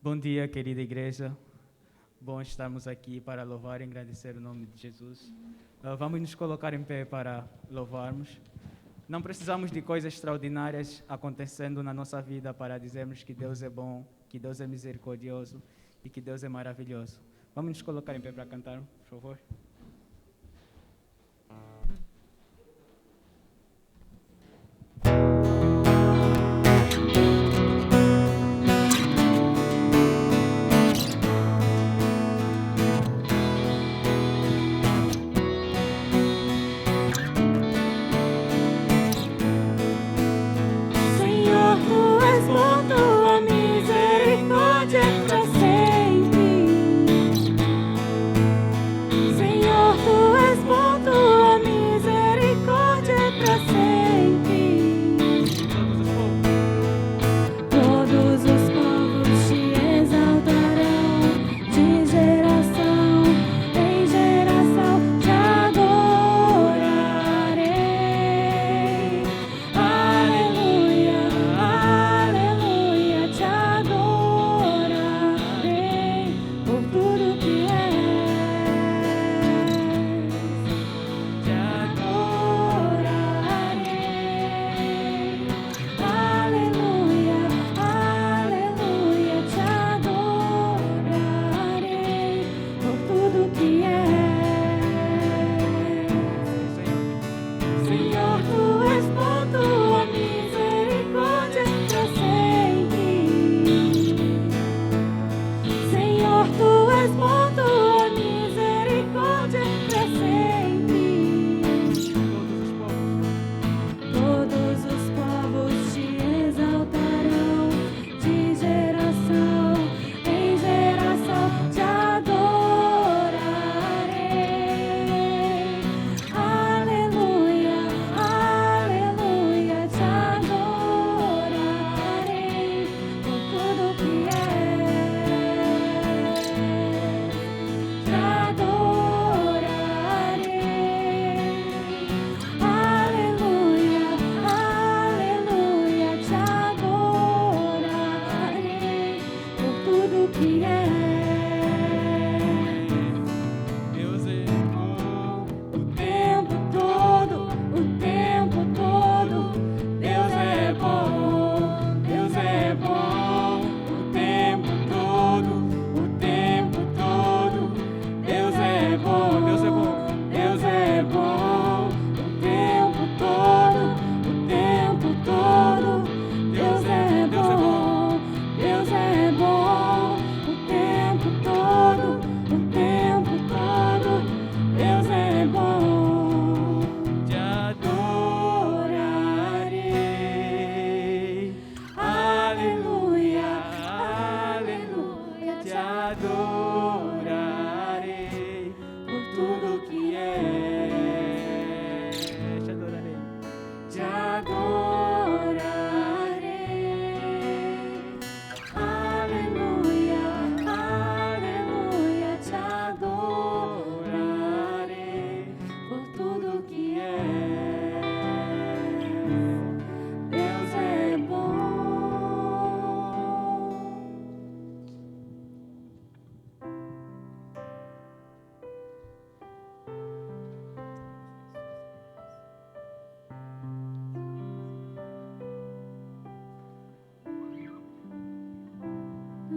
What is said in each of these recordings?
Bom dia, querida igreja. Bom estarmos aqui para louvar e agradecer o nome de Jesus. Vamos nos colocar em pé para louvarmos. Não precisamos de coisas extraordinárias acontecendo na nossa vida para dizermos que Deus é bom, que Deus é misericordioso e que Deus é maravilhoso. Vamos nos colocar em pé para cantar, por favor.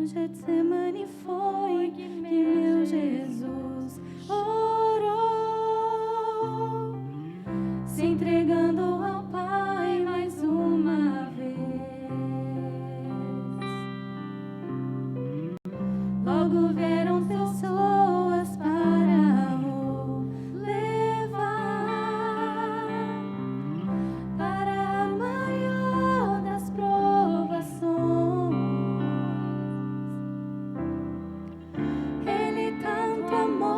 Getsemane foi que meu Jesus orou, se entregando ao Pai mais uma vez. Logo vieram pessoas para o levar para a maior das provações. Ele tanto amou.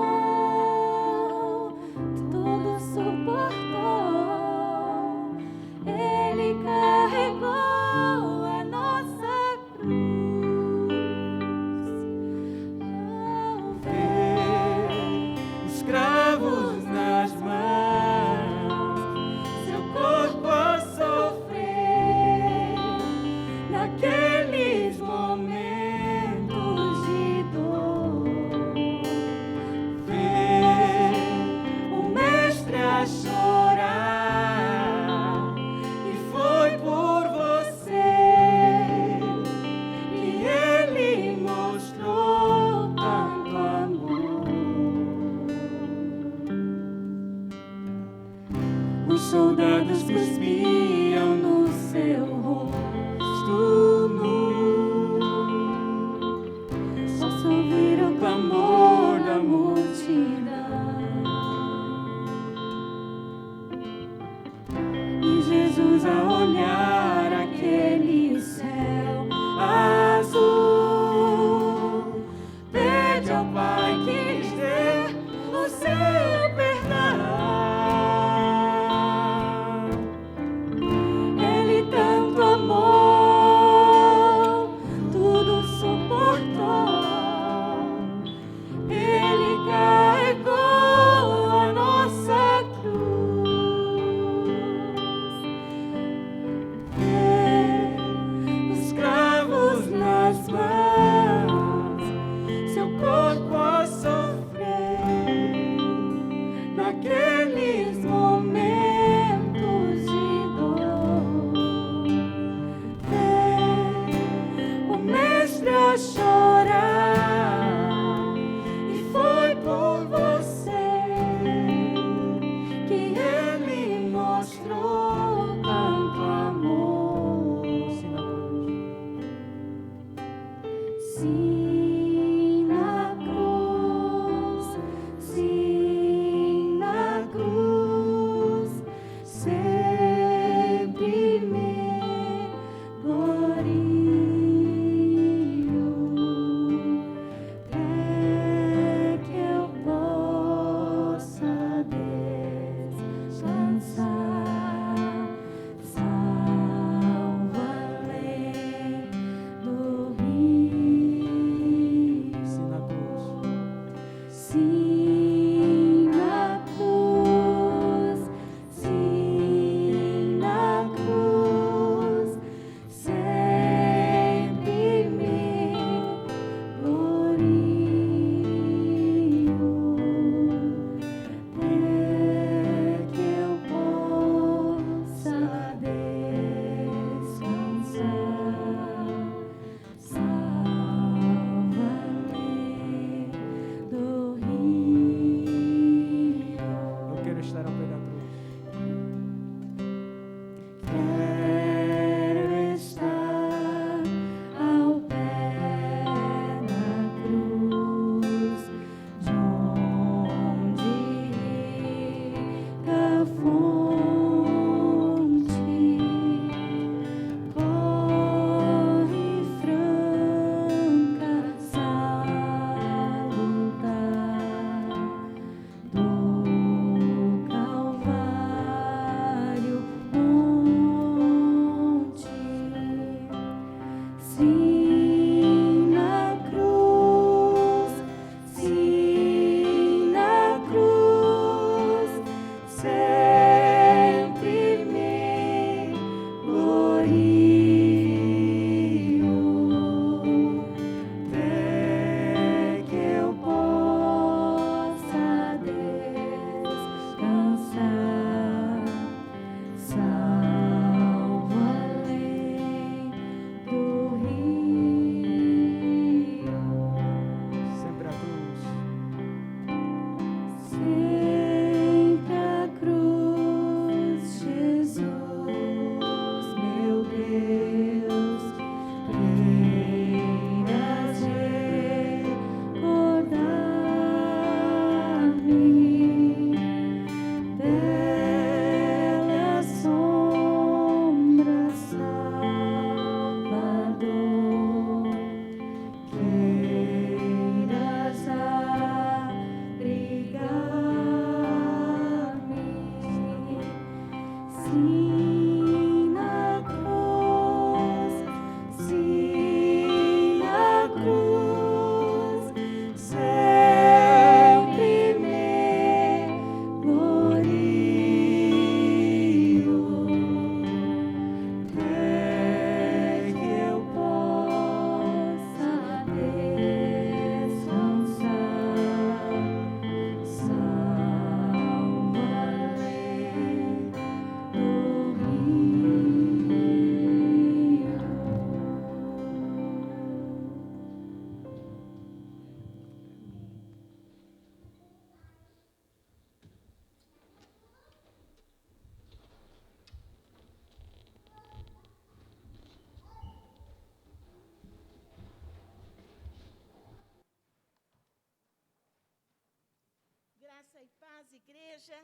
igreja.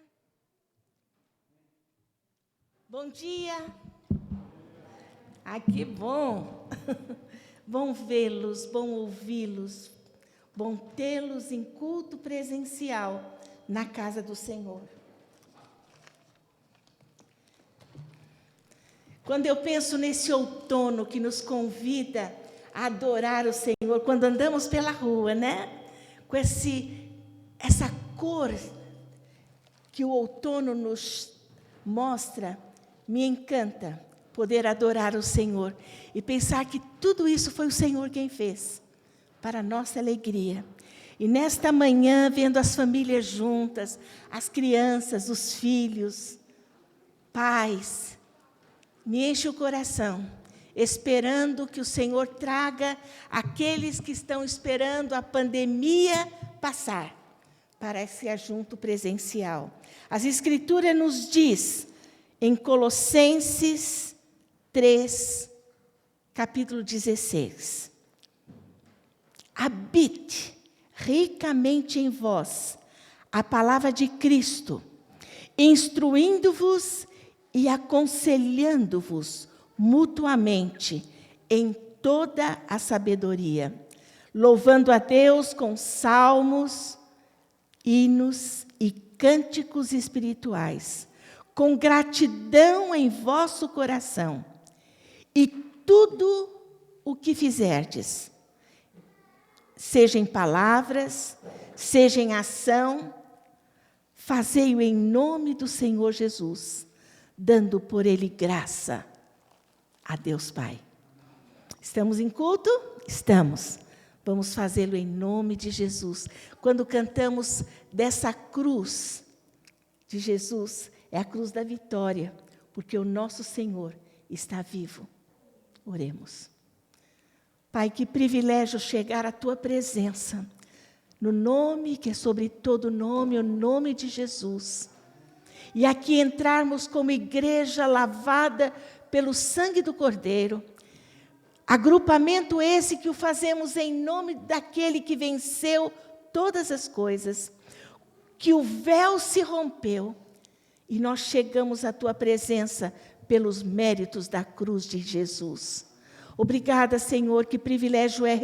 Bom dia. Que bom. Bom vê-los, bom ouvi-los, bom tê-los em culto presencial na casa do Senhor. Quando eu penso nesse outono que nos convida a adorar o Senhor, quando andamos pela rua, né? Com essa cor que o outono nos mostra, me encanta poder adorar o Senhor e pensar que tudo isso foi o Senhor quem fez, para a nossa alegria. E nesta manhã, vendo as famílias juntas, as crianças, os filhos, pais, me enche o coração, esperando que o Senhor traga aqueles que estão esperando a pandemia passar, para esse ajunto presencial. As Escrituras nos diz, em Colossenses 3, capítulo 16, habite ricamente em vós a palavra de Cristo, instruindo-vos e aconselhando-vos mutuamente em toda a sabedoria, louvando a Deus com salmos, hinos e cânticos espirituais, com gratidão em vosso coração. E tudo o que fizerdes, seja em palavras, seja em ação, fazei-o em nome do Senhor Jesus, dando por Ele graça a Deus Pai. Estamos em culto? Estamos. Vamos fazê-lo em nome de Jesus. Quando cantamos dessa cruz de Jesus, é a cruz da vitória, porque o nosso Senhor está vivo. Oremos. Pai, que privilégio chegar à Tua presença, no nome que é sobre todo nome, o nome de Jesus. E aqui entrarmos como igreja lavada pelo sangue do Cordeiro, agrupamento esse que o fazemos em nome daquele que venceu todas as coisas, que o véu se rompeu e nós chegamos à Tua presença pelos méritos da cruz de Jesus. Obrigada, Senhor, que privilégio é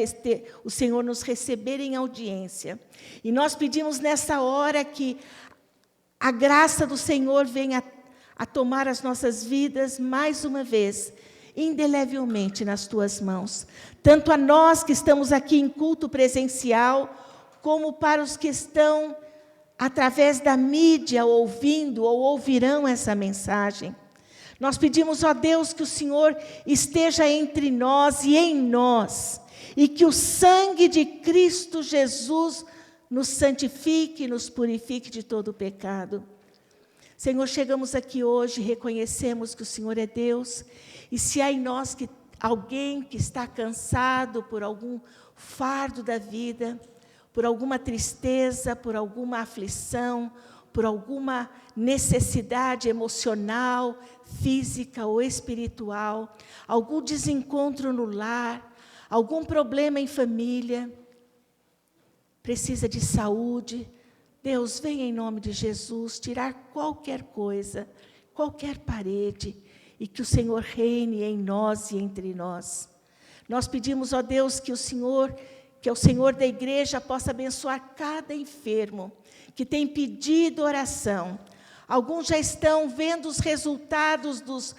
o Senhor nos receber em audiência. E nós pedimos nessa hora que a graça do Senhor venha a tomar as nossas vidas mais uma vez, indelevelmente nas Tuas mãos. Tanto a nós que estamos aqui em culto presencial, como para os que estão através da mídia ouvindo ou ouvirão essa mensagem. Nós pedimos, ó Deus, que o Senhor esteja entre nós e em nós, e que o sangue de Cristo Jesus nos santifique e nos purifique de todo o pecado. Senhor, chegamos aqui hoje, reconhecemos que o Senhor é Deus, e se há em nós alguém que está cansado por algum fardo da vida, por alguma tristeza, por alguma aflição, por alguma necessidade emocional, física ou espiritual, algum desencontro no lar, algum problema em família, precisa de saúde, Deus, venha em nome de Jesus tirar qualquer coisa, qualquer parede, e que o Senhor reine em nós e entre nós. Nós pedimos, ó Deus, que o Senhor da igreja possa abençoar cada enfermo que tem pedido oração. Alguns já estão vendo os resultados dos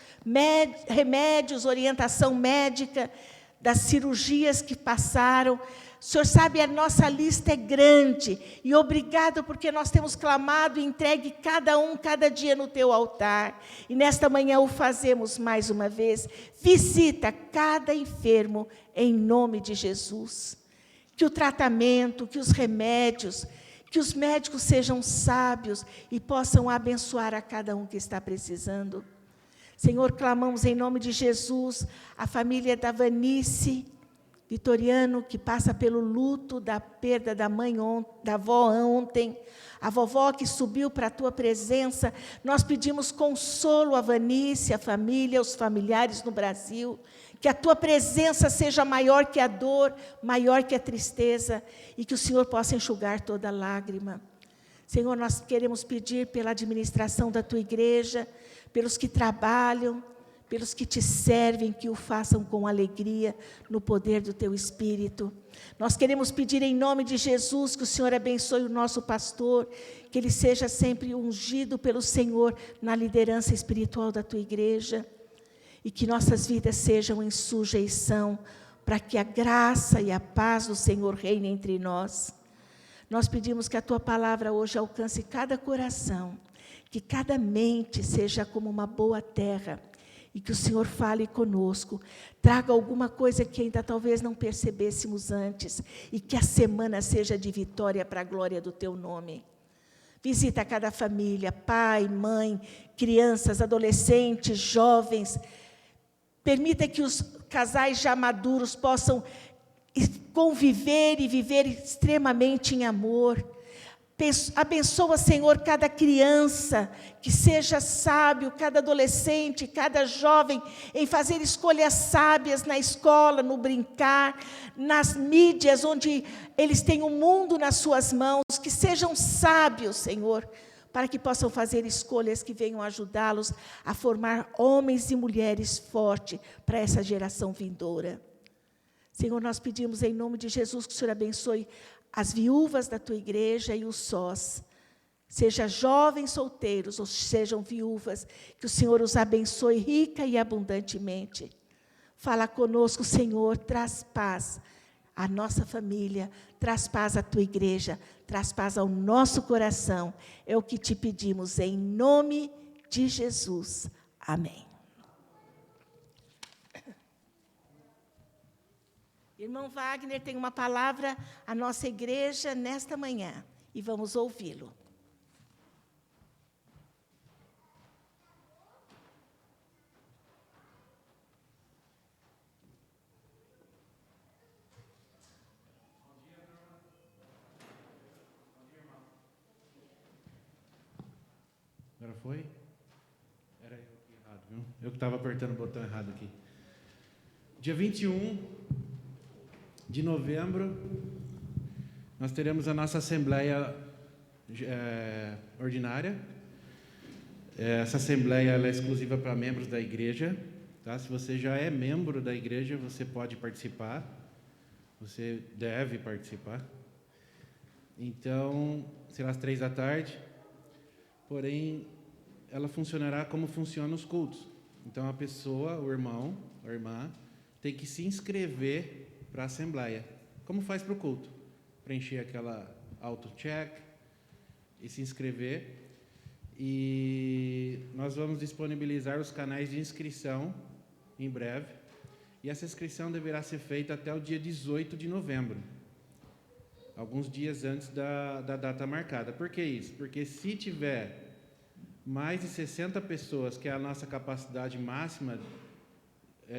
remédios, orientação médica, das cirurgias que passaram. O Senhor sabe, a nossa lista é grande. E obrigado porque nós temos clamado e entregue cada dia no Teu altar. E nesta manhã o fazemos mais uma vez. Visita cada enfermo em nome de Jesus. Que o tratamento, que os remédios, que os médicos sejam sábios e possam abençoar a cada um que está precisando. Senhor, clamamos em nome de Jesus a família da Vanice Vitoriano, que passa pelo luto da perda da avó ontem, a vovó que subiu para a Tua presença. Nós pedimos consolo a Vanice, a família, os familiares no Brasil, que a Tua presença seja maior que a dor, maior que a tristeza, e que o Senhor possa enxugar toda lágrima. Senhor, nós queremos pedir pela administração da Tua igreja, pelos que trabalham, pelos que Te servem, que o façam com alegria, no poder do Teu Espírito. Nós queremos pedir em nome de Jesus que o Senhor abençoe o nosso pastor, que ele seja sempre ungido pelo Senhor na liderança espiritual da Tua igreja, e que nossas vidas sejam em sujeição, para que a graça e a paz do Senhor reinem entre nós. Nós pedimos que a Tua palavra hoje alcance cada coração, que cada mente seja como uma boa terra, e que o Senhor fale conosco, traga alguma coisa que ainda talvez não percebêssemos antes, e que a semana seja de vitória para a glória do Teu nome. Visita cada família, pai, mãe, crianças, adolescentes, jovens. Permita que os casais já maduros possam conviver e viver extremamente em amor. Abençoa, Senhor, cada criança, que seja sábio, cada adolescente, cada jovem, em fazer escolhas sábias na escola, no brincar, nas mídias, onde eles têm o mundo nas suas mãos, que sejam sábios, Senhor, para que possam fazer escolhas que venham ajudá-los a formar homens e mulheres fortes para essa geração vindoura. Senhor, nós pedimos em nome de Jesus que o Senhor abençoe as viúvas da Tua igreja e os sós, seja jovens solteiros ou sejam viúvas, que o Senhor os abençoe rica e abundantemente. Fala conosco, Senhor, traz paz à nossa família, traz paz à Tua igreja, traz paz ao nosso coração. É o que Te pedimos em nome de Jesus. Amém. Irmão Wagner tem uma palavra à nossa igreja nesta manhã, e vamos ouvi-lo. Agora foi? Era eu aqui errado, viu? Eu que estava apertando o botão errado aqui. Dia 21 de novembro, nós teremos a nossa assembleia ordinária. Essa assembleia ela é exclusiva para membros da igreja. Tá? Se você já é membro da igreja, você pode participar. Você deve participar. Então, será às 15h. Porém, ela funcionará como funcionam os cultos. Então, a pessoa, o irmão, a irmã, tem que se inscrever para a assembleia. Como faz para o culto? Preencher aquela auto-check e se inscrever. E nós vamos disponibilizar os canais de inscrição em breve. E essa inscrição deverá ser feita até o dia 18 de novembro. Alguns dias antes da data marcada. Por que isso? Porque se tiver mais de 60 pessoas, que é a nossa capacidade máxima,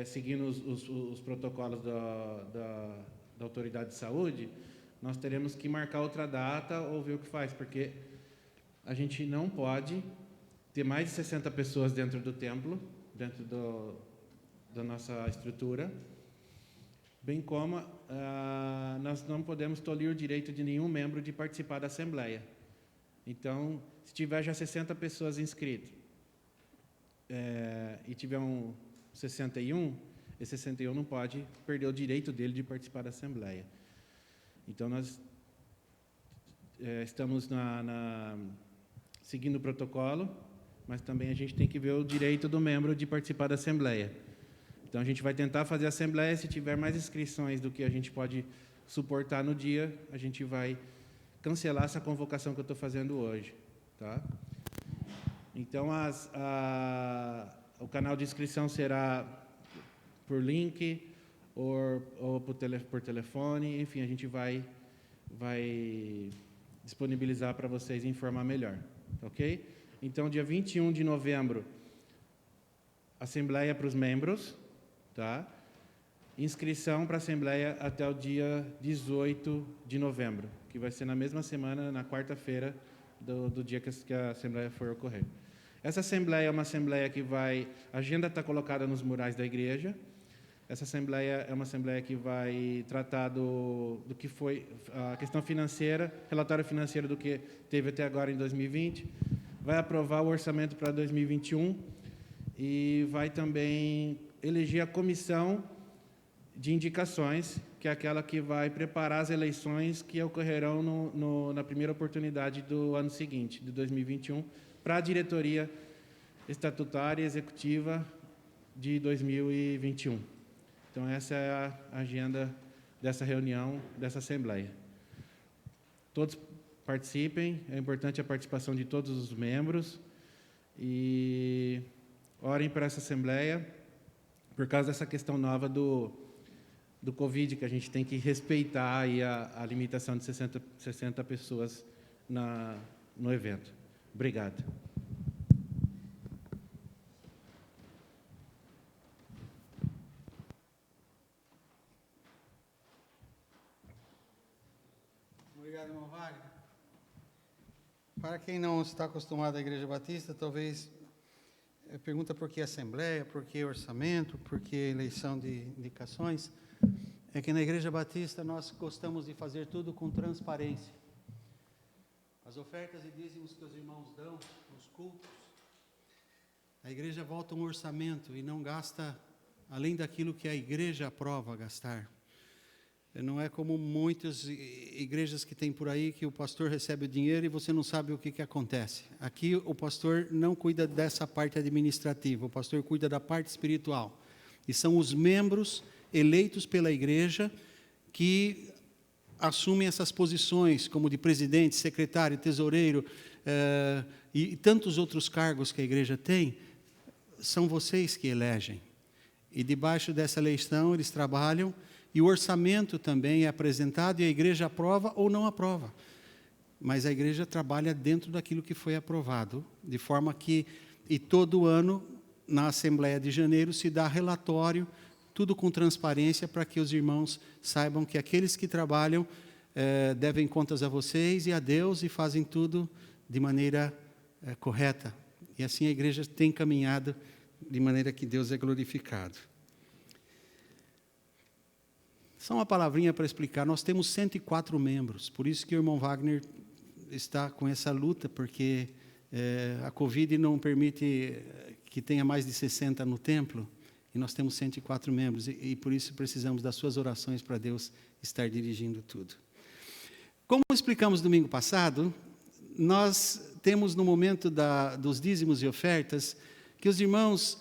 seguindo os protocolos da autoridade de saúde, nós teremos que marcar outra data ou ver o que faz, porque a gente não pode ter mais de 60 pessoas dentro do templo, dentro da nossa estrutura, bem como nós não podemos tolir o direito de nenhum membro de participar da assembleia. Então, se tiver já 60 pessoas inscritas e tiver 61, esse 61 não pode perder o direito dele de participar da assembleia. Então, nós estamos seguindo o protocolo, mas também a gente tem que ver o direito do membro de participar da assembleia. Então, a gente vai tentar fazer a assembleia. Se tiver mais inscrições do que a gente pode suportar no dia, a gente vai cancelar essa convocação que eu estou fazendo hoje. Tá? Então, o canal de inscrição será por link ou por telefone. Enfim, a gente vai disponibilizar para vocês informar melhor. Ok? Então, dia 21 de novembro, assembleia para os membros. Tá? Inscrição para a assembleia até o dia 18 de novembro, que vai ser na mesma semana, na quarta-feira do dia que a assembleia for ocorrer. Essa assembleia é uma assembleia que a agenda está colocada nos murais da igreja. Essa assembleia é uma assembleia que vai tratar do que foi a questão financeira, relatório financeiro do que teve até agora em 2020, vai aprovar o orçamento para 2021 e vai também eleger a comissão de indicações, que é aquela que vai preparar as eleições que ocorrerão na primeira oportunidade do ano seguinte, de 2021, para a diretoria estatutária e executiva de 2021. Então, essa é a agenda dessa reunião, dessa assembleia. Todos participem, é importante a participação de todos os membros e orem para essa assembleia, por causa dessa questão nova do Covid, que a gente tem que respeitar aí a limitação de 60 pessoas no evento. Obrigado. Obrigado, irmão Wagner. Para quem não está acostumado à Igreja Batista, talvez pergunta por que assembleia, por que orçamento, por que eleição de indicações. É que na Igreja Batista nós gostamos de fazer tudo com transparência. As ofertas e dízimos que os irmãos dão nos cultos, a igreja volta um orçamento e não gasta além daquilo que a igreja aprova gastar. Não é como muitas igrejas que tem por aí, que o pastor recebe o dinheiro e você não sabe o que acontece. Aqui o pastor não cuida dessa parte administrativa, o pastor cuida da parte espiritual. E são os membros eleitos pela igreja que assumem essas posições, como de presidente, secretário, tesoureiro, e tantos outros cargos que a igreja tem, são vocês que elegem. E debaixo dessa eleição eles trabalham, e o orçamento também é apresentado e a igreja aprova ou não aprova. Mas a igreja trabalha dentro daquilo que foi aprovado, de forma que, e todo ano, na Assembleia de Janeiro, se dá relatório, tudo com transparência, para que os irmãos saibam que aqueles que trabalham devem contas a vocês e a Deus e fazem tudo de maneira correta. E assim a igreja tem caminhado de maneira que Deus é glorificado. Só uma palavrinha para explicar. Nós temos 104 membros, por isso que o irmão Wagner está com essa luta, porque a Covid não permite que tenha mais de 60 no templo, e nós temos 104 membros, e por isso precisamos das suas orações para Deus estar dirigindo tudo. Como explicamos domingo passado, nós temos no momento dos dízimos e ofertas, que os irmãos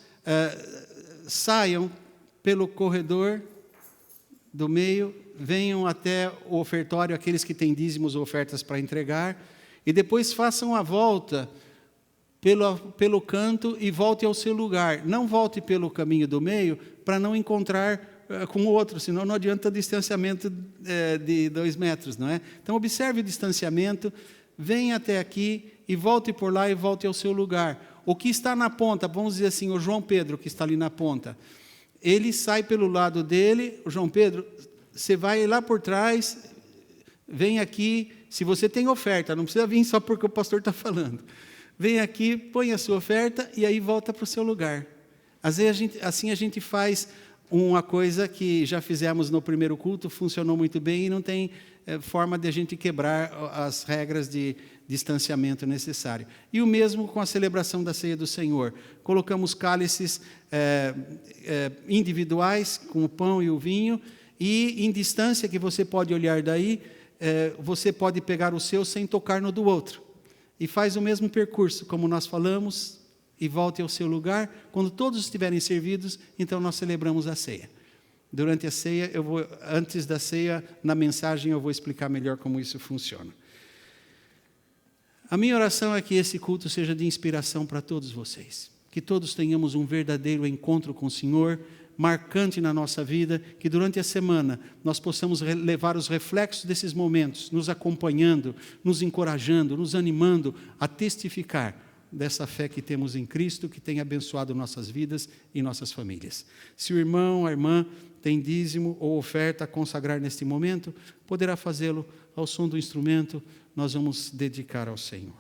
saiam pelo corredor do meio, venham até o ofertório, aqueles que têm dízimos ou ofertas para entregar, e depois façam a volta pelo canto e volte ao seu lugar. Não volte pelo caminho do meio para não encontrar com o outro, senão não adianta o distanciamento de 2 metros, não é? Então, observe o distanciamento, venha até aqui e volte por lá e volte ao seu lugar. O que está na ponta, vamos dizer assim, o João Pedro, que está ali na ponta, ele sai pelo lado dele, o João Pedro, você vai lá por trás, vem aqui, se você tem oferta, não precisa vir só porque o pastor está falando. Vem aqui, põe a sua oferta e aí volta para o seu lugar. Às vezes assim a gente faz uma coisa que já fizemos no primeiro culto, funcionou muito bem e não tem forma de a gente quebrar as regras de distanciamento necessário. E o mesmo com a celebração da ceia do Senhor. Colocamos cálices individuais, com o pão e o vinho, e em distância, que você pode olhar daí, você pode pegar o seu sem tocar no do outro. E faz o mesmo percurso, como nós falamos, e volte ao seu lugar. Quando todos estiverem servidos, então nós celebramos a ceia. Durante a ceia, antes da ceia, na mensagem, eu vou explicar melhor como isso funciona. A minha oração é que esse culto seja de inspiração para todos vocês. Que todos tenhamos um verdadeiro encontro com o Senhor, marcante na nossa vida, que durante a semana nós possamos levar os reflexos desses momentos, nos acompanhando, nos encorajando, nos animando a testificar dessa fé que temos em Cristo, que tem abençoado nossas vidas e nossas famílias. Se o irmão, a irmã, tem dízimo ou oferta a consagrar neste momento, poderá fazê-lo ao som do instrumento. Nós vamos dedicar ao Senhor.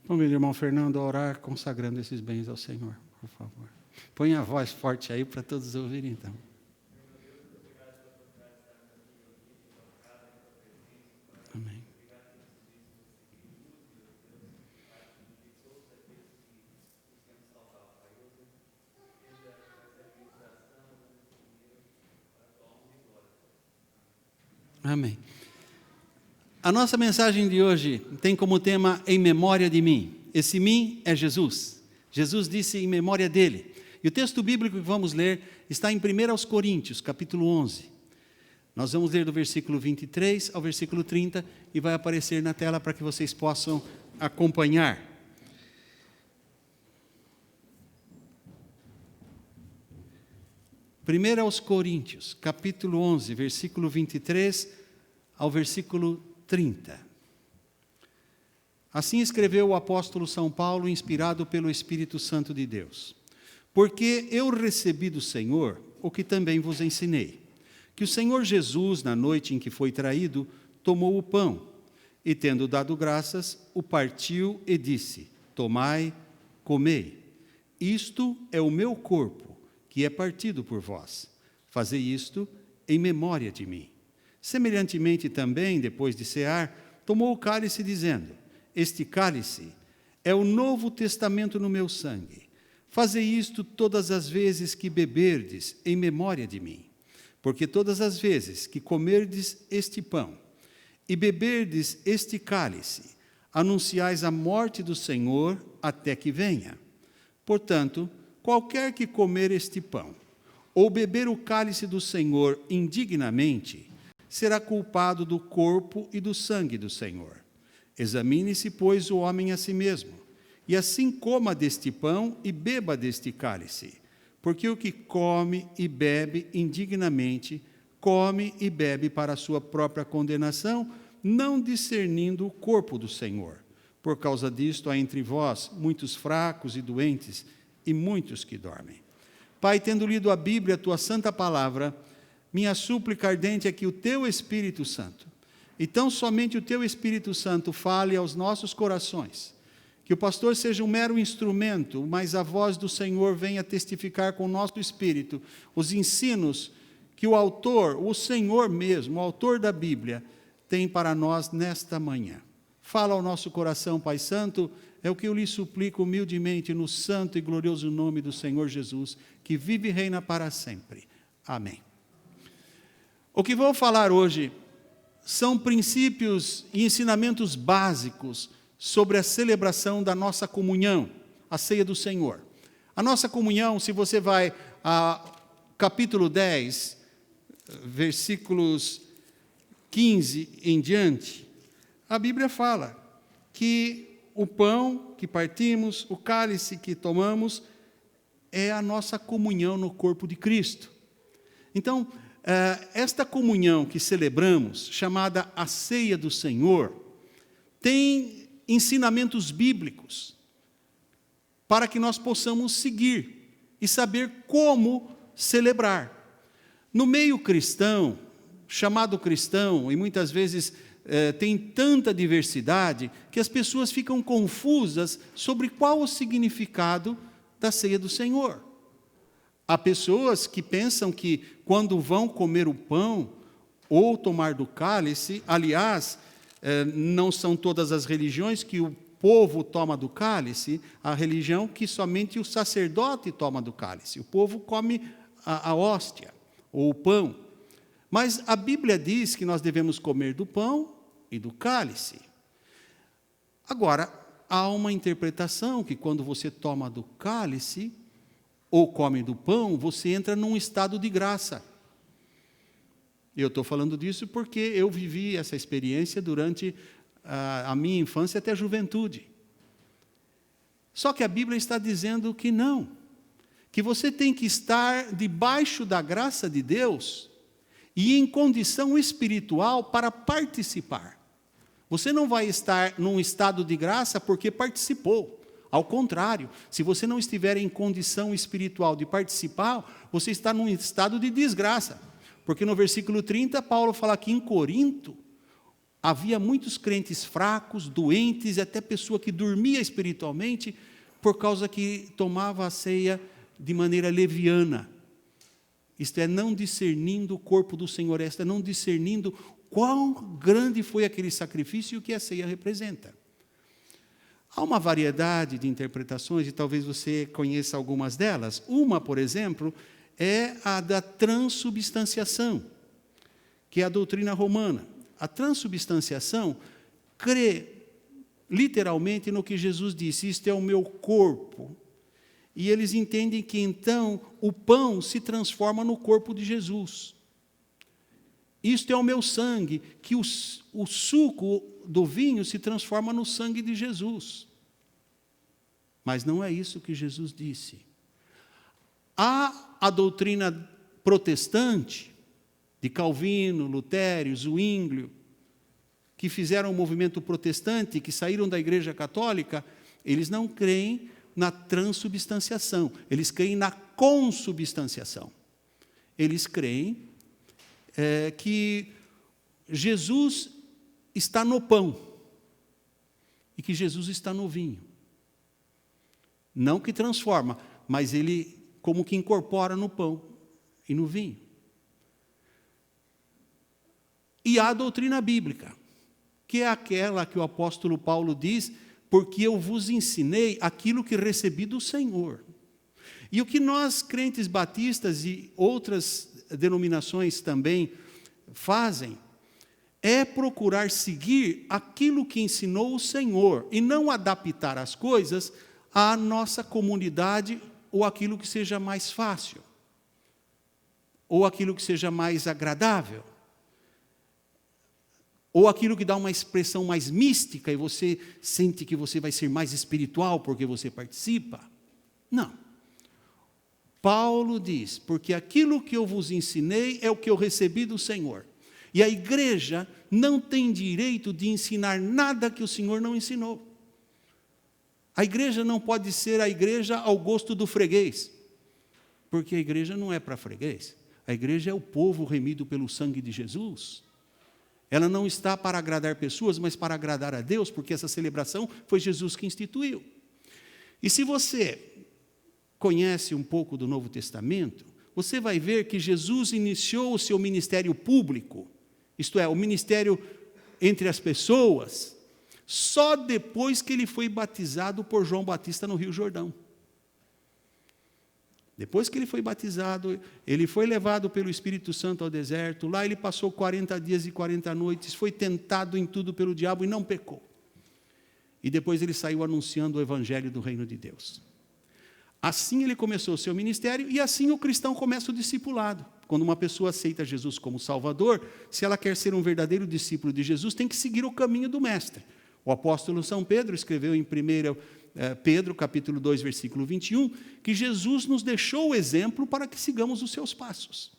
Convido o irmão Fernando a orar consagrando esses bens ao Senhor, por favor. Põe a voz forte aí para todos ouvirem, então. Amém. Amém. A nossa mensagem de hoje tem como tema Em Memória de Mim. Esse mim é Jesus. Jesus disse em memória dele. E o texto bíblico que vamos ler está em 1 Coríntios, capítulo 11. Nós vamos ler do versículo 23 ao versículo 30 e vai aparecer na tela para que vocês possam acompanhar. Primeiro aos Coríntios, capítulo 11, versículo 23 ao versículo 30. Assim escreveu o apóstolo São Paulo, inspirado pelo Espírito Santo de Deus. Porque eu recebi do Senhor o que também vos ensinei, que o Senhor Jesus, na noite em que foi traído, tomou o pão, e tendo dado graças, o partiu e disse: tomai, comei, isto é o meu corpo, que é partido por vós. Fazei isto em memória de mim. Semelhantemente também, depois de cear, tomou o cálice, dizendo: este cálice é o novo testamento no meu sangue. Fazei isto todas as vezes que beberdes, em memória de mim. Porque todas as vezes que comerdes este pão e beberdes este cálice, anunciais a morte do Senhor até que venha. Portanto, qualquer que comer este pão ou beber o cálice do Senhor indignamente, será culpado do corpo e do sangue do Senhor. Examine-se, pois, o homem a si mesmo, e assim coma deste pão e beba deste cálice. Porque o que come e bebe indignamente, come e bebe para a sua própria condenação, não discernindo o corpo do Senhor. Por causa disto, há entre vós muitos fracos e doentes, e muitos que dormem. Pai, tendo lido a Bíblia, a tua santa palavra, minha súplica ardente é que o teu Espírito Santo, e tão somente o teu Espírito Santo, fale aos nossos corações, que o pastor seja um mero instrumento, mas a voz do Senhor venha testificar com o nosso espírito os ensinos que o autor, o Senhor mesmo, o autor da Bíblia, tem para nós nesta manhã. Fala ao nosso coração, Pai Santo, é o que eu lhe suplico humildemente no santo e glorioso nome do Senhor Jesus, que vive e reina para sempre. Amém. O que vou falar hoje são princípios e ensinamentos básicos sobre a celebração da nossa comunhão, a ceia do Senhor. A nossa comunhão, se você vai a capítulo 10, versículos 15 em diante, a Bíblia fala que o pão que partimos, o cálice que tomamos, é a nossa comunhão no corpo de Cristo. Então, esta comunhão que celebramos, chamada a ceia do Senhor, tem ensinamentos bíblicos para que nós possamos seguir e saber como celebrar. No meio cristão, chamado cristão, e muitas vezes tem tanta diversidade que as pessoas ficam confusas sobre qual o significado da ceia do Senhor. Há pessoas que pensam que quando vão comer o pão ou tomar do cálice, aliás, não são todas as religiões que o povo toma do cálice, a religião que somente o sacerdote toma do cálice. O povo come a hóstia ou o pão. Mas a Bíblia diz que nós devemos comer do pão e do cálice. Agora, há uma interpretação que quando você toma do cálice ou come do pão, você entra num estado de graça. Eu estou falando disso porque eu vivi essa experiência durante a minha infância até a juventude. Só que a Bíblia está dizendo que não, que você tem que estar debaixo da graça de Deus e em condição espiritual para participar. Você não vai estar num estado de graça porque participou. Ao contrário, se você não estiver em condição espiritual de participar, você está num estado de desgraça. Porque no versículo 30, Paulo fala que em Corinto, Havia muitos crentes fracos, doentes, e até pessoa que dormia espiritualmente, por causa que tomava a ceia de maneira leviana. Isto é, não discernindo o corpo do Senhor, isto é, não discernindo quão grande foi aquele sacrifício e o que a ceia representa. Há uma variedade de interpretações, e talvez você conheça algumas delas. Uma, por exemplo, é a da transubstanciação, que é a doutrina romana. A transubstanciação crê literalmente no que Jesus disse: isto é o meu corpo. E eles entendem que, então, o pão se transforma no corpo de Jesus. Isto é o meu sangue, que o suco do vinho se transforma no sangue de Jesus. Mas não é isso que Jesus disse. Há a doutrina protestante, de Calvino, Lutério, Zwinglio, que fizeram o movimento protestante, que saíram da Igreja Católica. Eles não creem na transubstanciação, eles creem na consubstanciação. Eles creem que Jesus está no pão e que Jesus está no vinho. Não que transforma, mas ele como que incorpora no pão e no vinho. E há a doutrina bíblica, que é aquela que o apóstolo Paulo diz: porque eu vos ensinei aquilo que recebi do Senhor. E o que nós, crentes batistas e outras denominações também fazem, é procurar seguir aquilo que ensinou o Senhor, e não adaptar as coisas à nossa comunidade, ou aquilo que seja mais fácil, ou aquilo que seja mais agradável, ou aquilo que dá uma expressão mais mística, e você sente que você vai ser mais espiritual porque você participa. Não. Paulo diz: porque aquilo que eu vos ensinei é o que eu recebi do Senhor. E a igreja não tem direito de ensinar nada que o Senhor não ensinou. A igreja não pode ser a igreja ao gosto do freguês, porque a igreja não é para freguês. A igreja é o povo remido pelo sangue de Jesus. Ela não está para agradar pessoas, mas para agradar a Deus, porque essa celebração foi Jesus que instituiu. E se você conhece um pouco do Novo Testamento, você vai ver que Jesus iniciou o seu ministério público, isto é, o ministério entre as pessoas, só depois que ele foi batizado por João Batista no Rio Jordão. Depois que ele foi batizado, ele foi levado pelo Espírito Santo ao deserto. Lá ele passou 40 dias e 40 noites, foi tentado em tudo pelo diabo e não pecou. E depois ele saiu anunciando o evangelho do reino de Deus. Assim ele começou o seu ministério, e assim o cristão começa o discipulado. Quando uma pessoa aceita Jesus como Salvador, se ela quer ser um verdadeiro discípulo de Jesus, tem que seguir o caminho do Mestre. O apóstolo São Pedro escreveu em 1 Pedro, capítulo 2, versículo 21, que Jesus nos deixou o exemplo para que sigamos os seus passos.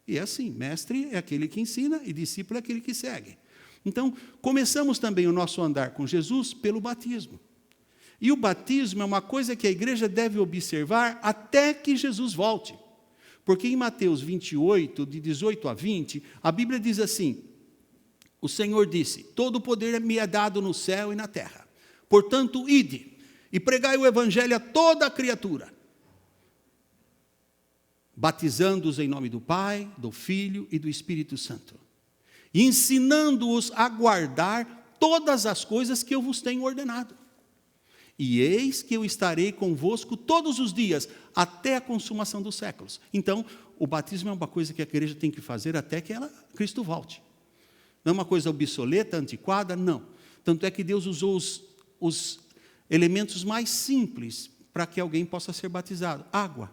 E é assim: mestre é aquele que ensina e discípulo é aquele que segue. Então, começamos também o nosso andar com Jesus pelo batismo. E o batismo é uma coisa que a igreja deve observar até que Jesus volte. Porque em Mateus 28, de 18 a 20, a Bíblia diz assim: o Senhor disse: todo o poder me é dado no céu e na terra. Portanto, ide e pregai o evangelho a toda a criatura, batizando-os em nome do Pai, do Filho e do Espírito Santo, e ensinando-os a guardar todas as coisas que eu vos tenho ordenado. E eis que eu estarei convosco todos os dias, até a consumação dos séculos. Então, o batismo é uma coisa que a igreja tem que fazer até que Cristo volte. Não é uma coisa obsoleta, antiquada, não. Tanto é que Deus usou os elementos mais simples para que alguém possa ser batizado: água.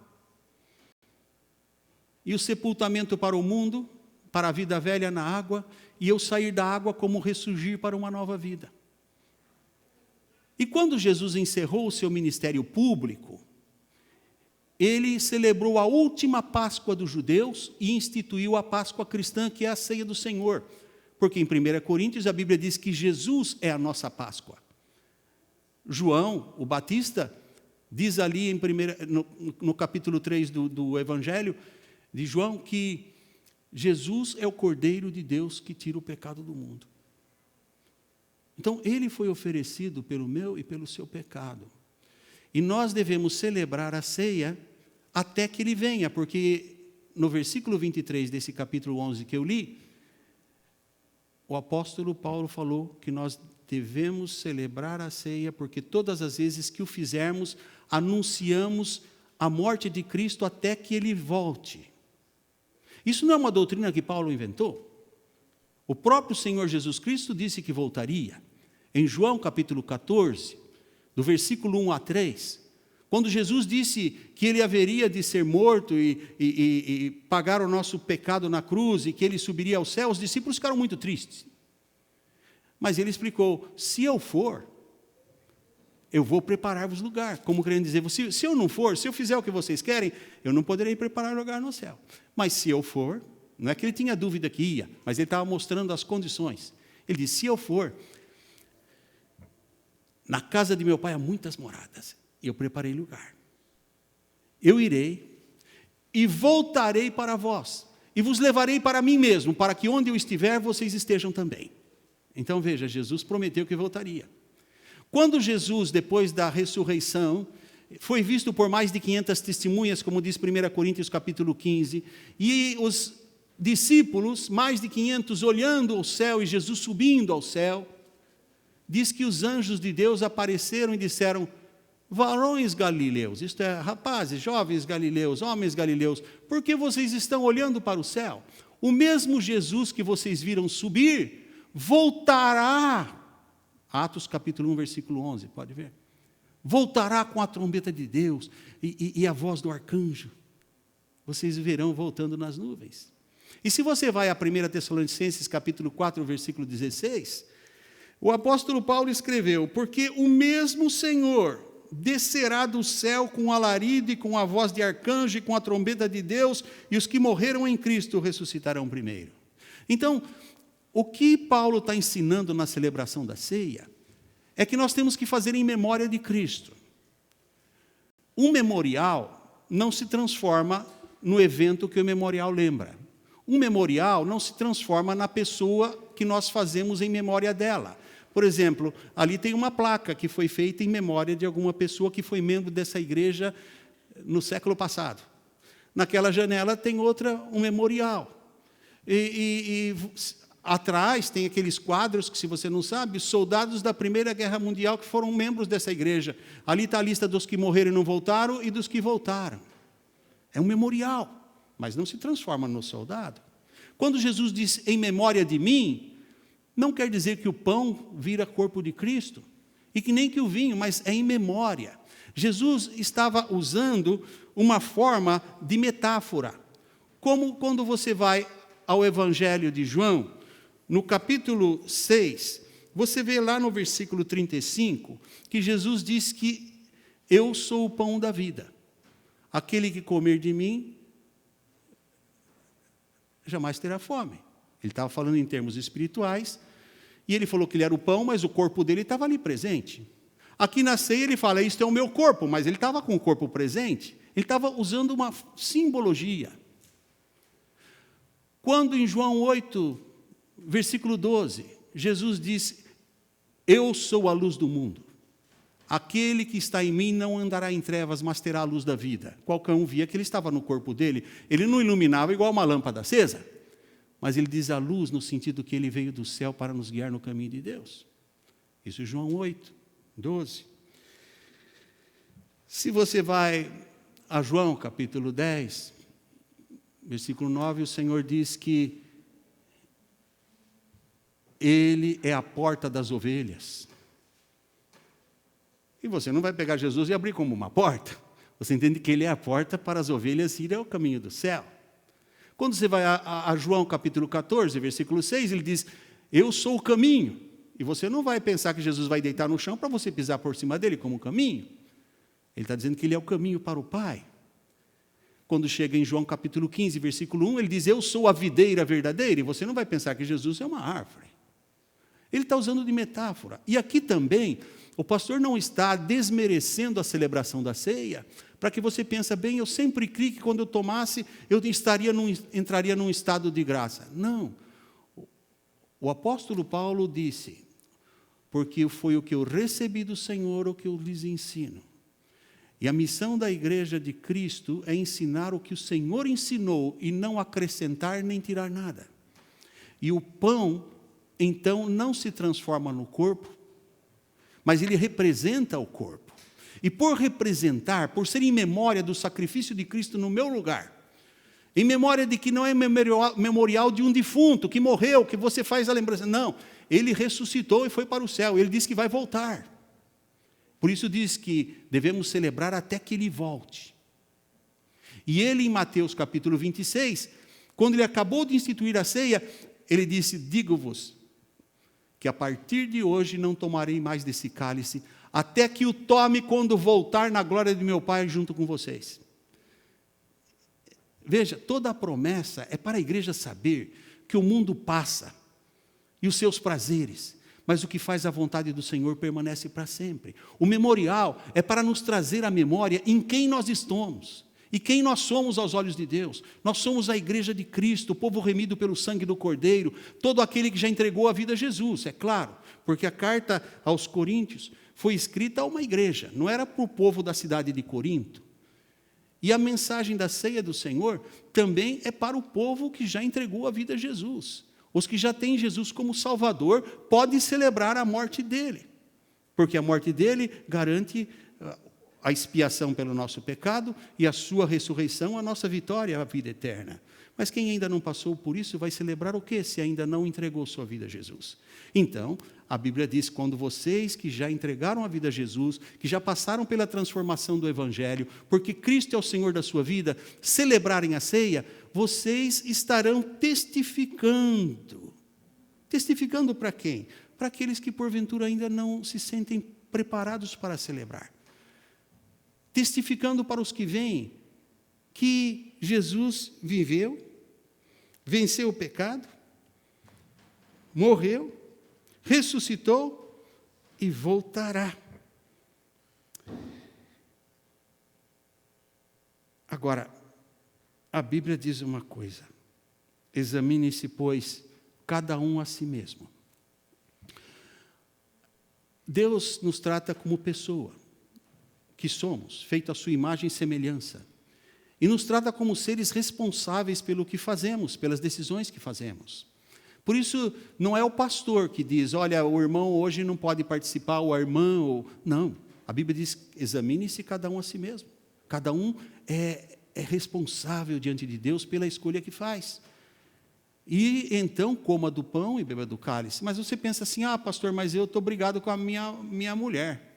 E o sepultamento para o mundo, para a vida velha na água, e eu sair da água como ressurgir para uma nova vida. E quando Jesus encerrou o seu ministério público, ele celebrou a última Páscoa dos judeus e instituiu a Páscoa cristã, que é a ceia do Senhor. Porque em 1 Coríntios a Bíblia diz que Jesus é a nossa Páscoa. João, o Batista, diz ali no capítulo 3 do Evangelho de João, que Jesus é o Cordeiro de Deus que tira o pecado do mundo. Então, ele foi oferecido pelo meu e pelo seu pecado. E nós devemos celebrar a ceia até que ele venha, porque no versículo 23 desse capítulo 11 que eu li, o apóstolo Paulo falou que nós devemos celebrar a ceia, porque todas as vezes que o fizermos, anunciamos a morte de Cristo até que ele volte. Isso não é uma doutrina que Paulo inventou. O próprio Senhor Jesus Cristo disse que voltaria. Em João capítulo 14, do versículo 1 a 3, quando Jesus disse que ele haveria de ser morto e pagar o nosso pecado na cruz e que ele subiria ao céu, os discípulos ficaram muito tristes. Mas ele explicou, se eu for, eu vou preparar-vos lugar. Como querendo dizer, se eu não for, se eu fizer o que vocês querem, eu não poderei preparar lugar no céu. Mas se eu for, não é que ele tinha dúvida que ia, mas ele estava mostrando as condições. Ele disse, se eu for, na casa de meu pai há muitas moradas, eu preparei lugar. Eu irei e voltarei para vós, e vos levarei para mim mesmo, para que onde eu estiver, vocês estejam também. Então veja, Jesus prometeu que voltaria. Quando Jesus, depois da ressurreição, foi visto por mais de 500 testemunhas, como diz 1 Coríntios capítulo 15, e os discípulos, mais de 500, olhando ao céu e Jesus subindo ao céu, diz que os anjos de Deus apareceram e disseram, varões galileus, isto é, rapazes, jovens galileus, homens galileus, por que vocês estão olhando para o céu? O mesmo Jesus que vocês viram subir, voltará, Atos capítulo 1, versículo 11, pode ver, voltará com a trombeta de Deus e a voz do arcanjo, vocês verão voltando nas nuvens. E se você vai a 1 Tessalonicenses capítulo 4, versículo 16, o apóstolo Paulo escreveu, porque o mesmo Senhor descerá do céu com alarido e com a voz de arcanjo e com a trombeta de Deus, e os que morreram em Cristo ressuscitarão primeiro. Então, o que Paulo está ensinando na celebração da ceia é que nós temos que fazer em memória de Cristo. Um memorial não se transforma no evento que o memorial lembra. Um memorial não se transforma na pessoa que nós fazemos em memória dela. Por exemplo, ali tem uma placa que foi feita em memória de alguma pessoa que foi membro dessa igreja no século passado. Naquela janela tem outra, um memorial. Atrás tem aqueles quadros que, se você não sabe, soldados da Primeira Guerra Mundial que foram membros dessa igreja. Ali está a lista dos que morreram e não voltaram e dos que voltaram. É um memorial, mas não se transforma no soldado. Quando Jesus diz, em memória de mim, não quer dizer que o pão vira corpo de Cristo, e que nem que o vinho, mas é em memória. Jesus estava usando uma forma de metáfora. Como quando você vai ao Evangelho de João, no capítulo 6, você vê lá no versículo 35, que Jesus diz que eu sou o pão da vida. Aquele que comer de mim, jamais terá fome. Ele estava falando em termos espirituais, e ele falou que ele era o pão, mas o corpo dele estava ali presente. Aqui na ceia ele fala, isto é o meu corpo, mas ele estava com o corpo presente. Ele estava usando uma simbologia. Quando em João 8, versículo 12, Jesus diz, eu sou a luz do mundo. Aquele que está em mim não andará em trevas, mas terá a luz da vida. Qualquer um via que ele estava no corpo dele. Ele não iluminava igual uma lâmpada acesa, mas ele diz a luz no sentido que ele veio do céu para nos guiar no caminho de Deus. Isso é João 8, 12. Se você vai a João capítulo 10, versículo 9, o Senhor diz que Ele é a porta das ovelhas. E você não vai pegar Jesus e abrir como uma porta. Você entende que Ele é a porta para as ovelhas irem ao caminho do céu. Quando você vai a João capítulo 14, versículo 6, ele diz, eu sou o caminho. E você não vai pensar que Jesus vai deitar no chão para você pisar por cima dele como um caminho. Ele está dizendo que Ele é o caminho para o Pai. Quando chega em João capítulo 15, versículo 1, ele diz, eu sou a videira verdadeira. E você não vai pensar que Jesus é uma árvore. Ele está usando de metáfora. E aqui também, o pastor não está desmerecendo a celebração da ceia, para que você pense, bem, eu sempre criei que quando eu tomasse, eu entraria num estado de graça. Não. O apóstolo Paulo disse, porque foi o que eu recebi do Senhor, o que eu lhes ensino. E a missão da igreja de Cristo é ensinar o que o Senhor ensinou e não acrescentar nem tirar nada. E o pão, então, não se transforma no corpo, mas ele representa o corpo. E por representar, por ser em memória do sacrifício de Cristo no meu lugar, em memória de que não é memorial de um defunto que morreu, que você faz a lembrança. Não, ele ressuscitou e foi para o céu. Ele disse que vai voltar. Por isso diz que devemos celebrar até que ele volte. E ele, em Mateus capítulo 26, quando ele acabou de instituir a ceia, ele disse: digo-vos que a partir de hoje não tomarei mais desse cálice, até que o tome quando voltar na glória de meu Pai junto com vocês. Veja, toda a promessa é para a igreja saber que o mundo passa, e os seus prazeres, mas o que faz a vontade do Senhor permanece para sempre. O memorial é para nos trazer à memória em quem nós estamos, e quem nós somos aos olhos de Deus. Nós somos a igreja de Cristo, o povo remido pelo sangue do Cordeiro, todo aquele que já entregou a vida a Jesus, é claro, porque a carta aos Coríntios foi escrita a uma igreja, não era para o povo da cidade de Corinto. E a mensagem da ceia do Senhor também é para o povo que já entregou a vida a Jesus. Os que já têm Jesus como Salvador podem celebrar a morte dele, porque a morte dele garante a expiação pelo nosso pecado e a sua ressurreição, a nossa vitória, a vida eterna. Mas quem ainda não passou por isso vai celebrar o quê, se ainda não entregou sua vida a Jesus? Então, a Bíblia diz, quando vocês que já entregaram a vida a Jesus, que já passaram pela transformação do Evangelho, porque Cristo é o Senhor da sua vida, celebrarem a ceia, vocês estarão testificando. Testificando para quem? Para aqueles que porventura ainda não se sentem preparados para celebrar. Testificando para os que vêm que Jesus viveu, venceu o pecado, morreu, ressuscitou e voltará. Agora, a Bíblia diz uma coisa: examine-se, pois, cada um a si mesmo. Deus nos trata como pessoa, que somos, feito à sua imagem e semelhança, e nos trata como seres responsáveis pelo que fazemos, pelas decisões que fazemos. Por isso, não é o pastor que diz, olha, o irmão hoje não pode participar, ou a irmã, ou... Não, a Bíblia diz, examine-se cada um a si mesmo. Cada um é responsável diante de Deus pela escolha que faz. E então coma do pão e beba do cálice. Mas você pensa assim, pastor, mas eu estou brigado com a minha mulher.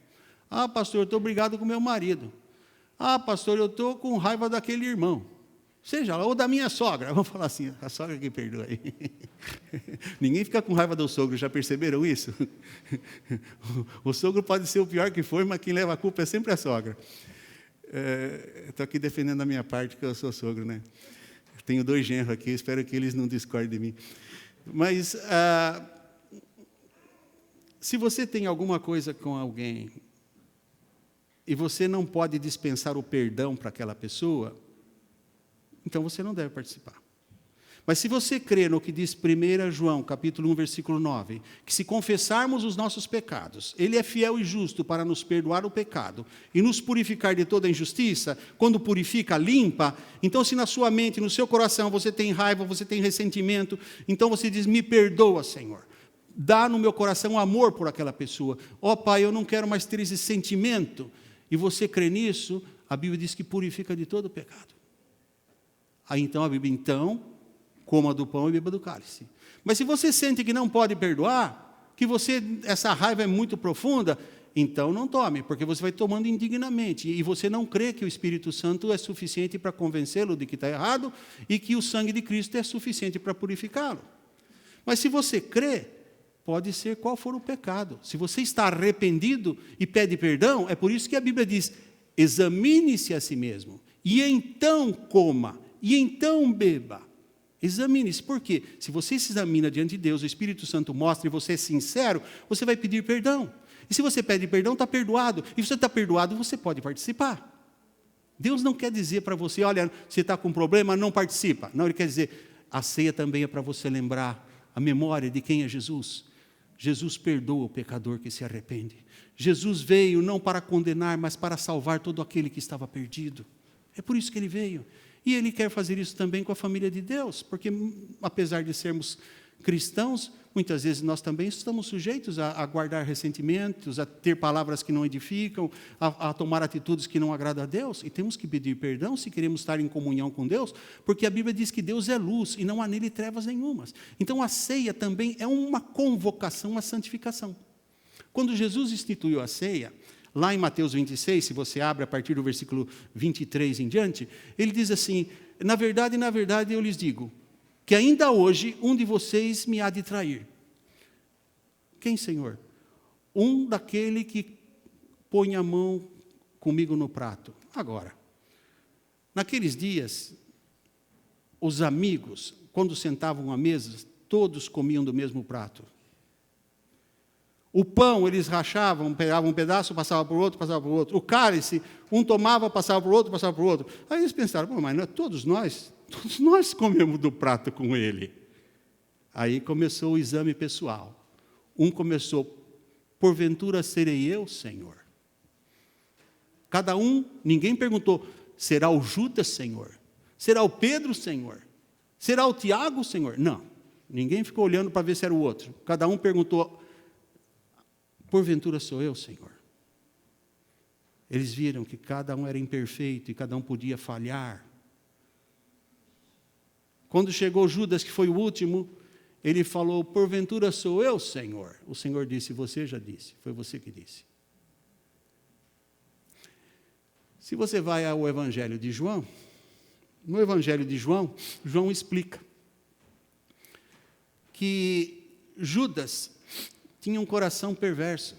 Pastor, eu estou brigado com o meu marido. Pastor, eu estou com raiva daquele irmão. Seja lá, ou da minha sogra. Vamos falar assim, a sogra que perdoa aí. Ninguém fica com raiva do sogro, já perceberam isso? O sogro pode ser o pior que for, mas quem leva a culpa é sempre a sogra. Estou aqui defendendo a minha parte, que eu sou sogro, né? Tenho 2 genros aqui, espero que eles não discordem de mim. Mas, se você tem alguma coisa com alguém, e você não pode dispensar o perdão para aquela pessoa, então você não deve participar. Mas se você crê no que diz 1 João, capítulo 1, versículo 9, que se confessarmos os nossos pecados, Ele é fiel e justo para nos perdoar o pecado e nos purificar de toda injustiça, quando purifica, limpa. Então, se na sua mente, no seu coração, você tem raiva, você tem ressentimento, então você diz, me perdoa, Senhor. Dá no meu coração amor por aquela pessoa. Pai, eu não quero mais ter esse sentimento. E você crê nisso, a Bíblia diz que purifica de todo o pecado. Aí então a Bíblia, coma do pão e beba do cálice. Mas se você sente que não pode perdoar, que essa raiva é muito profunda, então não tome, porque você vai tomando indignamente, e você não crê que o Espírito Santo é suficiente para convencê-lo de que está errado, e que o sangue de Cristo é suficiente para purificá-lo. Mas se você crê, pode ser qual for o pecado. Se você está arrependido e pede perdão, é por isso que a Bíblia diz, examine-se a si mesmo, e então coma, e então beba. Examine-se, por quê? Se você se examina diante de Deus, o Espírito Santo mostra e você é sincero, você vai pedir perdão. E se você pede perdão, está perdoado. E se você está perdoado, você pode participar. Deus não quer dizer para você, olha, você está com um problema, não participa. Não, Ele quer dizer, a ceia também é para você lembrar a memória de quem é Jesus. Jesus perdoa o pecador que se arrepende. Jesus veio não para condenar, mas para salvar todo aquele que estava perdido. É por isso que ele veio. E ele quer fazer isso também com a família de Deus, porque apesar de sermos cristãos, muitas vezes nós também estamos sujeitos a guardar ressentimentos, a ter palavras que não edificam, a tomar atitudes que não agradam a Deus, e temos que pedir perdão se queremos estar em comunhão com Deus, porque a Bíblia diz que Deus é luz e não há nele trevas nenhumas. Então a ceia também é uma convocação à santificação. Quando Jesus instituiu a ceia, lá em Mateus 26, se você abre a partir do versículo 23 em diante, ele diz assim: na verdade, eu lhes digo, que ainda hoje um de vocês me há de trair. Quem, Senhor? Um daquele que põe a mão comigo no prato. Agora, naqueles dias, os amigos, quando sentavam à mesa, todos comiam do mesmo prato. O pão, eles rachavam, pegavam um pedaço, passavam para o outro, passavam para o outro. O cálice, um tomava, passava para o outro, passava para o outro. Aí eles pensaram, mas não é todos nós comemos do prato com ele. Aí começou o exame pessoal. Um começou, porventura serei eu, Senhor? Cada um, ninguém perguntou, será o Judas, Senhor? Será o Pedro, Senhor? Será o Tiago, Senhor? Não, ninguém ficou olhando para ver se era o outro. Cada um perguntou, porventura sou eu, Senhor? Eles viram que cada um era imperfeito e cada um podia falhar. Quando chegou Judas, que foi o último, ele falou, porventura sou eu, Senhor? O Senhor disse, você já disse, foi você que disse. Se você vai ao Evangelho de João, no Evangelho de João, João explica que Judas tinha um coração perverso.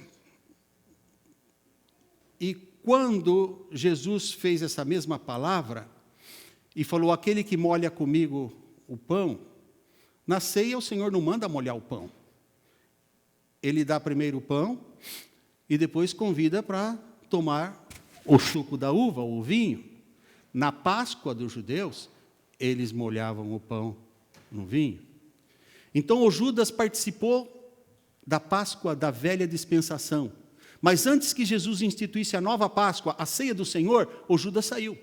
E quando Jesus fez essa mesma palavra, e falou, aquele que molha comigo o pão, na ceia o Senhor não manda molhar o pão. Ele dá primeiro o pão, e depois convida para tomar o suco da uva, o vinho. Na Páscoa dos judeus, eles molhavam o pão no vinho. Então o Judas participou da Páscoa da velha dispensação. Mas antes que Jesus instituísse a nova Páscoa, a ceia do Senhor, o Judas saiu.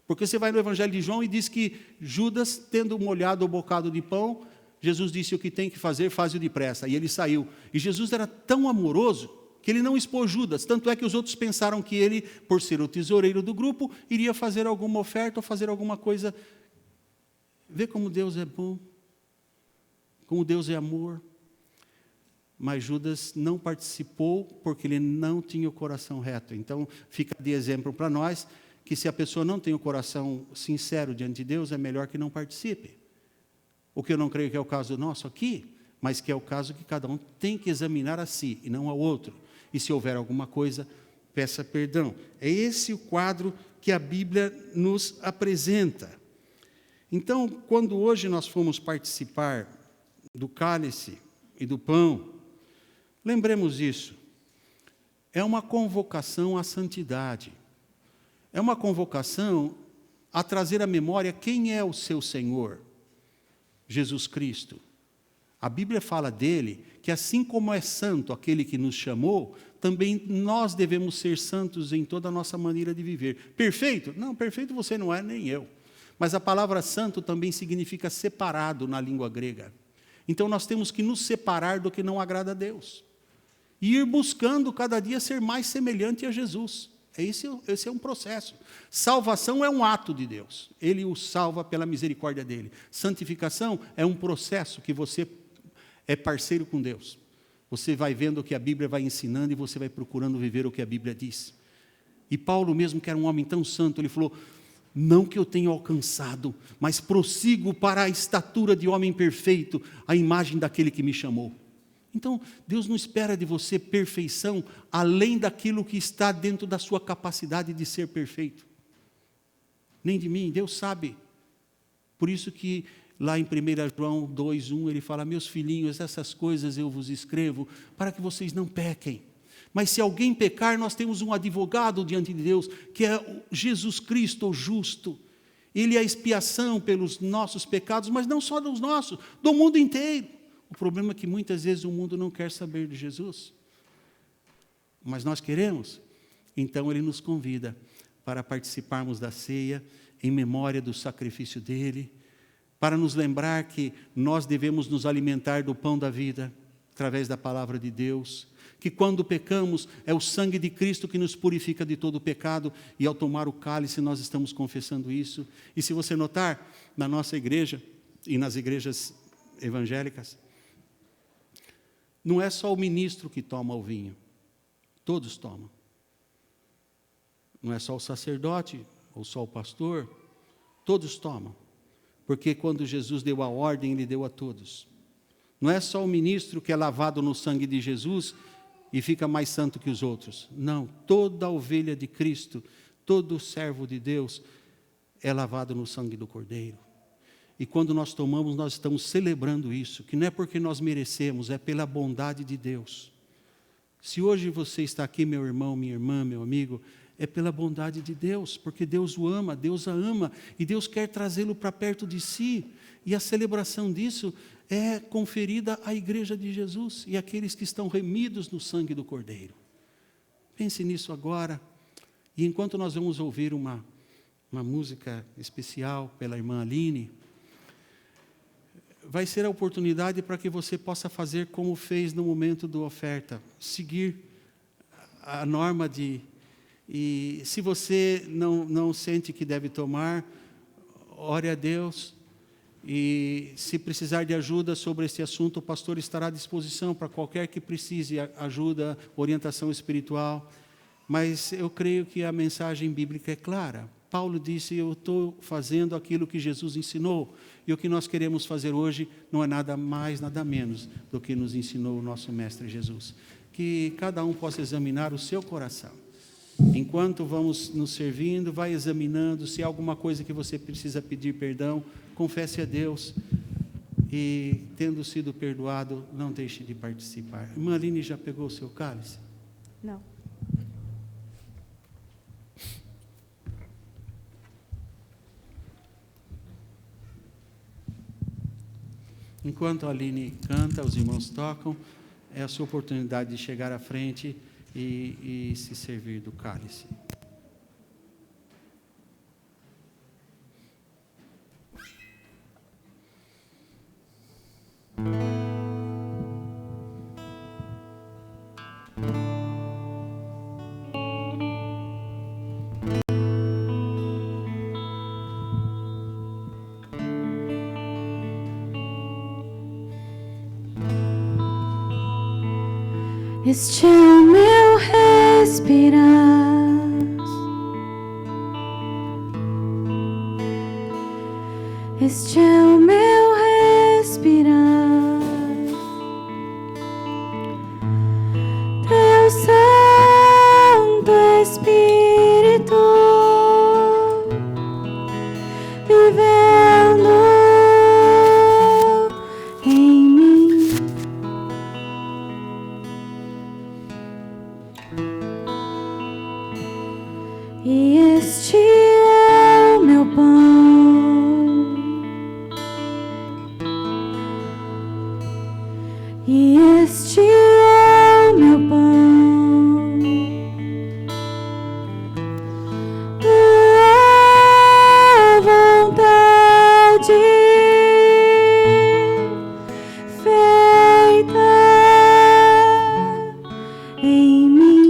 Porque você vai no Evangelho de João e diz que Judas, tendo molhado o bocado de pão, Jesus disse, o que tem que fazer, faz-o depressa. E ele saiu. E Jesus era tão amoroso que ele não expôs Judas. Tanto é que os outros pensaram que ele, por ser o tesoureiro do grupo, iria fazer alguma oferta ou fazer alguma coisa. Vê como Deus é bom, como Deus é amor. Mas Judas não participou porque ele não tinha o coração reto. Então, fica de exemplo para nós que se a pessoa não tem o coração sincero diante de Deus, é melhor que não participe. O que eu não creio que é o caso nosso aqui, mas que é o caso que cada um tem que examinar a si e não ao outro. E se houver alguma coisa, peça perdão. É esse o quadro que a Bíblia nos apresenta. Então, quando hoje nós fomos participar do cálice e do pão, lembremos isso. É uma convocação à santidade. É uma convocação a trazer à memória quem é o seu Senhor, Jesus Cristo. A Bíblia fala dele que assim como é santo aquele que nos chamou, também nós devemos ser santos em toda a nossa maneira de viver. Perfeito? Não, perfeito você não é, nem eu. Mas a palavra santo também significa separado na língua grega. Então nós temos que nos separar do que não agrada a Deus. E ir buscando cada dia ser mais semelhante a Jesus. Esse é um processo. Salvação é um ato de Deus. Ele o salva pela misericórdia dele. Santificação é um processo que você é parceiro com Deus. Você vai vendo o que a Bíblia vai ensinando e você vai procurando viver o que a Bíblia diz. E Paulo mesmo, que era um homem tão santo, ele falou, não que eu tenha alcançado, mas prossigo para a estatura de homem perfeito, a imagem daquele que me chamou. Então, Deus não espera de você perfeição além daquilo que está dentro da sua capacidade de ser perfeito. Nem de mim, Deus sabe. Por isso que lá em 1 João 2:1 ele fala, meus filhinhos, essas coisas eu vos escrevo para que vocês não pequem. Mas se alguém pecar, nós temos um advogado diante de Deus, que é Jesus Cristo, o justo. Ele é a expiação pelos nossos pecados, mas não só dos nossos, do mundo inteiro. O problema é que muitas vezes o mundo não quer saber de Jesus. Mas nós queremos. Então Ele nos convida para participarmos da ceia em memória do sacrifício dEle, para nos lembrar que nós devemos nos alimentar do pão da vida, através da palavra de Deus, que quando pecamos é o sangue de Cristo que nos purifica de todo o pecado, e ao tomar o cálice nós estamos confessando isso. E se você notar, na nossa igreja e nas igrejas evangélicas, não é só o ministro que toma o vinho, todos tomam. Não é só o sacerdote ou só o pastor, todos tomam. Porque quando Jesus deu a ordem, Ele deu a todos. Não é só o ministro que é lavado no sangue de Jesus e fica mais santo que os outros. Não, toda a ovelha de Cristo, todo servo de Deus é lavado no sangue do Cordeiro. E quando nós tomamos, nós estamos celebrando isso, que não é porque nós merecemos, é pela bondade de Deus. Se hoje você está aqui, meu irmão, minha irmã, meu amigo, é pela bondade de Deus, porque Deus o ama, Deus a ama, e Deus quer trazê-lo para perto de si. E a celebração disso é conferida à igreja de Jesus e àqueles que estão remidos no sangue do Cordeiro. Pense nisso agora. E enquanto nós vamos ouvir uma música especial pela irmã Aline, vai ser a oportunidade para que você possa fazer como fez no momento da oferta, seguir a norma de... E se você não sente que deve tomar, ore a Deus. E se precisar de ajuda sobre esse assunto, o pastor estará à disposição para qualquer que precise ajuda, orientação espiritual. Mas eu creio que a mensagem bíblica é clara. Paulo disse, eu estou fazendo aquilo que Jesus ensinou. E o que nós queremos fazer hoje não é nada mais, nada menos do que nos ensinou o nosso Mestre Jesus. Que cada um possa examinar o seu coração. Enquanto vamos nos servindo, vai examinando. Se há alguma coisa que você precisa pedir perdão, confesse a Deus. E, tendo sido perdoado, não deixe de participar. Irmã Aline já pegou o seu cálice? Não. Enquanto a Aline canta, os irmãos tocam, é a sua oportunidade de chegar à frente e se servir do cálice. Este é o meu respirar, este é o meu respirar, Teu Santo Espírito vivendo em mim. E este é o meu pão, e este é o meu pão, tua vontade feita em mim.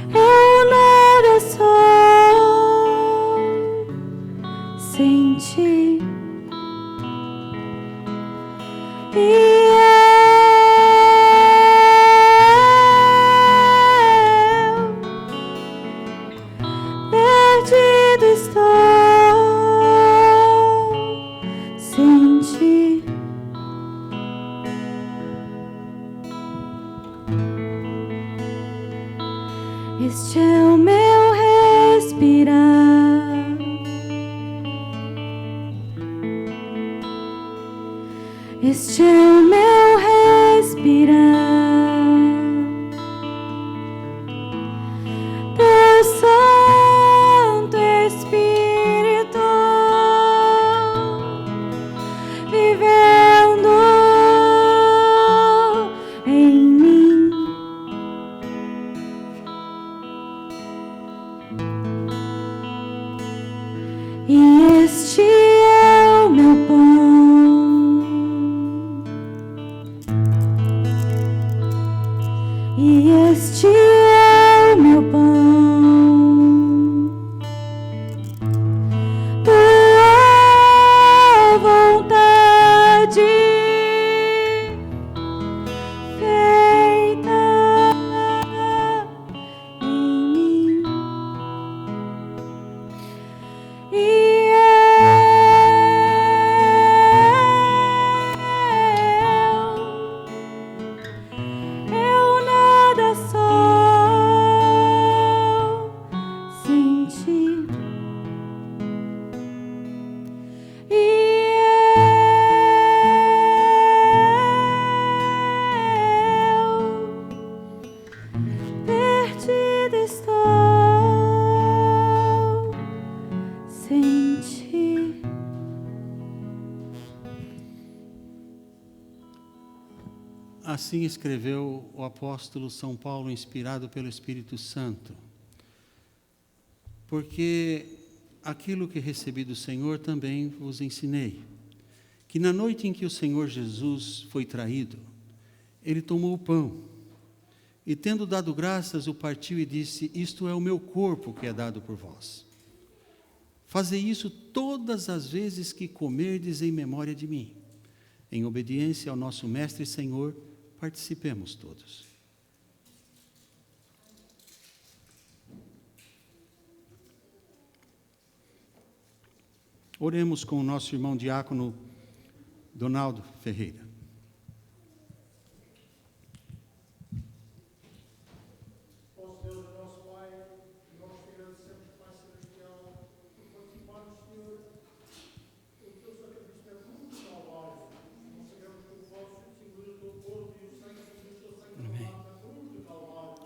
Eu nada sou sem ti. Perdido estou sem ti. Este é o meu respirar, este é o meu respirar, e este é o meu pão. E este é o meu pão, tua vontade feita em mim. E eu nada sou sem ti. E eu perdida estou sem ti. Assim escreveu o apóstolo São Paulo, inspirado pelo Espírito Santo. Porque aquilo que recebi do Senhor também vos ensinei, que na noite em que o Senhor Jesus foi traído, ele tomou o pão, e tendo dado graças, o partiu e disse: isto é o meu corpo que é dado por vós. Fazei isso todas as vezes que comerdes em memória de mim. Em obediência ao nosso Mestre e Senhor, participemos todos. Oremos com o nosso irmão diácono Donaldo Ferreira.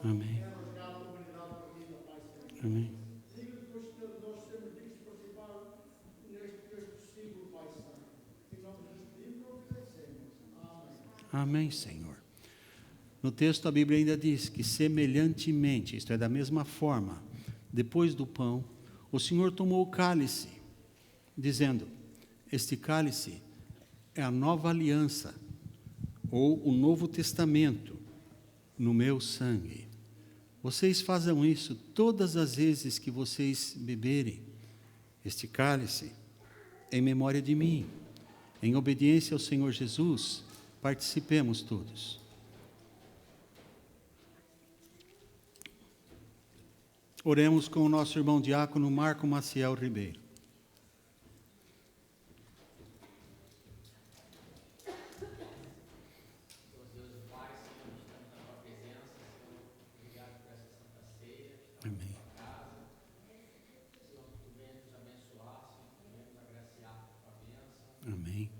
Amém. Amém. Amém, Senhor. No texto a Bíblia ainda diz que semelhantemente, isto é, da mesma forma, depois do pão, o Senhor tomou o cálice, dizendo: este cálice é a nova aliança, ou o novo testamento, no meu sangue. Vocês façam isso todas as vezes que vocês beberem este cálice, em memória de mim. Em obediência ao Senhor Jesus, participemos todos. Oremos com o nosso irmão diácono Marco Maciel Ribeiro. Amém. Amém.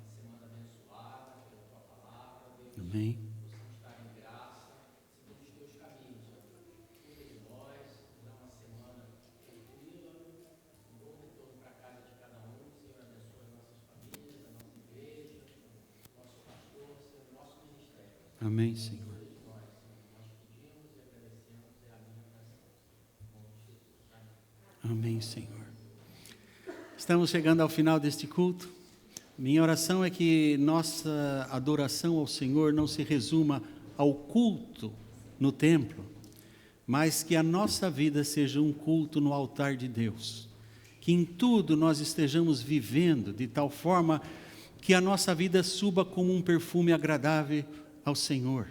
Amém. Amém, Senhor. Amém, Senhor. Estamos chegando ao final deste culto. Minha oração é que nossa adoração ao Senhor não se resuma ao culto no templo, mas que a nossa vida seja um culto no altar de Deus. Que em tudo nós estejamos vivendo de tal forma que a nossa vida suba como um perfume agradável ao Senhor.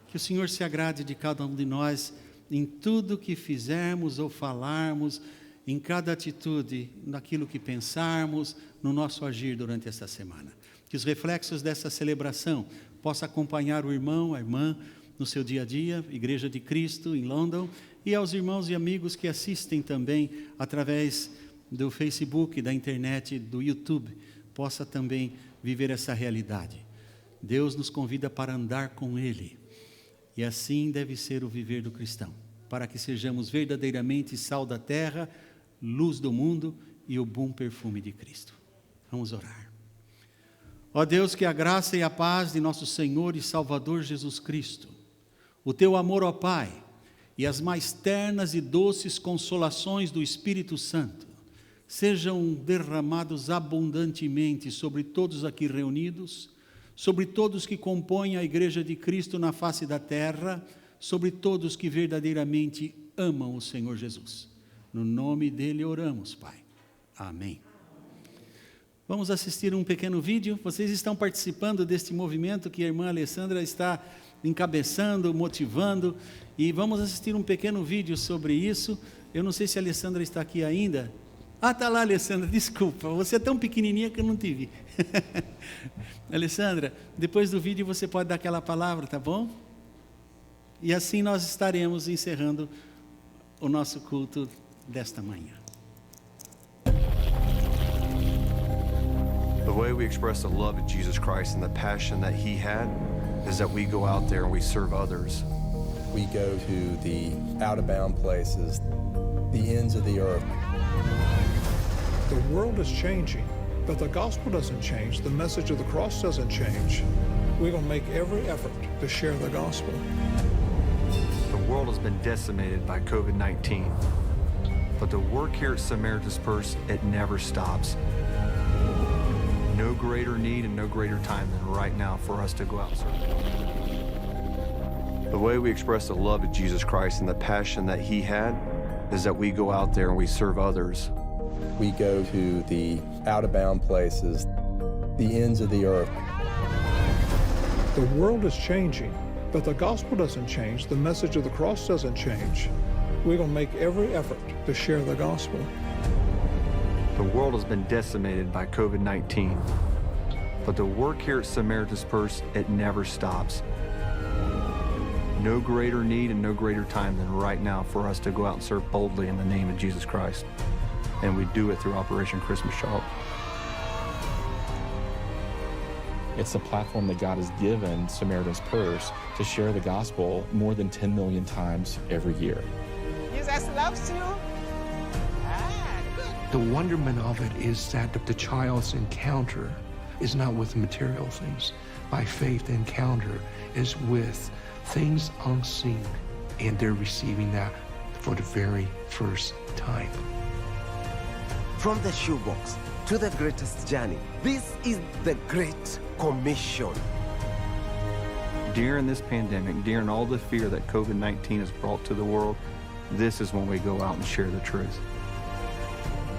Que o Senhor se agrade de cada um de nós em tudo que fizermos ou falarmos, em cada atitude, naquilo que pensarmos, no nosso agir durante esta semana. Que os reflexos dessa celebração possam acompanhar o irmão, a irmã, no seu dia a dia, Igreja de Cristo em London, e aos irmãos e amigos que assistem também através do Facebook, da internet, do YouTube, possa também viver essa realidade. Deus nos convida para andar com Ele, e assim deve ser o viver do cristão, para que sejamos verdadeiramente sal da terra, luz do mundo e o bom perfume de Cristo. Vamos orar. Ó Deus, que a graça e a paz de nosso Senhor e Salvador Jesus Cristo, o teu amor, ó Pai, e as mais ternas e doces consolações do Espírito Santo, sejam derramados abundantemente sobre todos aqui reunidos, sobre todos que compõem a Igreja de Cristo na face da terra, sobre todos que verdadeiramente amam o Senhor Jesus. No nome dele oramos, Pai. Amém. Vamos assistir um pequeno vídeo. Vocês estão participando deste movimento que a irmã Alessandra está encabeçando, motivando, e vamos assistir um pequeno vídeo sobre isso. Eu não sei se a Alessandra está aqui ainda. Está lá, Alessandra, desculpa, você é tão pequenininha que eu não te vi. Alessandra, depois do vídeo você pode dar aquela palavra, tá bom? E assim nós estaremos encerrando o nosso culto desta manhã. The way we express the love of Jesus Christ and the passion that he had is that we go out there and we serve others. We go to the out-of-bound places, the ends of the earth. The world is changing, but the gospel doesn't change. The message of the cross doesn't change. We're going to make every effort to share the gospel. The world has been decimated by COVID-19, but the work here at Samaritan's Purse, it never stops. No greater need and no greater time than right now for us to go out and serve. The way we express the love of Jesus Christ and the passion that he had is that we go out there and we serve others. We go to the out-of-bound places, the ends of the earth. The world is changing, but the gospel doesn't change. The message of the cross doesn't change. We're going to make every effort to share the gospel. The world has been decimated by COVID-19, but the work here at Samaritan's Purse, it never stops. No greater need and no greater time than right now for us to go out and serve boldly in the name of Jesus Christ. And we do it through Operation Christmas Child. It's a platform that God has given Samaritan's Purse to share the gospel more than 10 million times every year. Jesus loves you. The wonderment of it is that the child's encounter is not with material things. By faith, the encounter is with things unseen, and they're receiving that for the very first time. From the shoebox to the greatest journey, this is the Great Commission. During this pandemic, during all the fear that COVID-19 has brought to the world, this is when we go out and share the truth.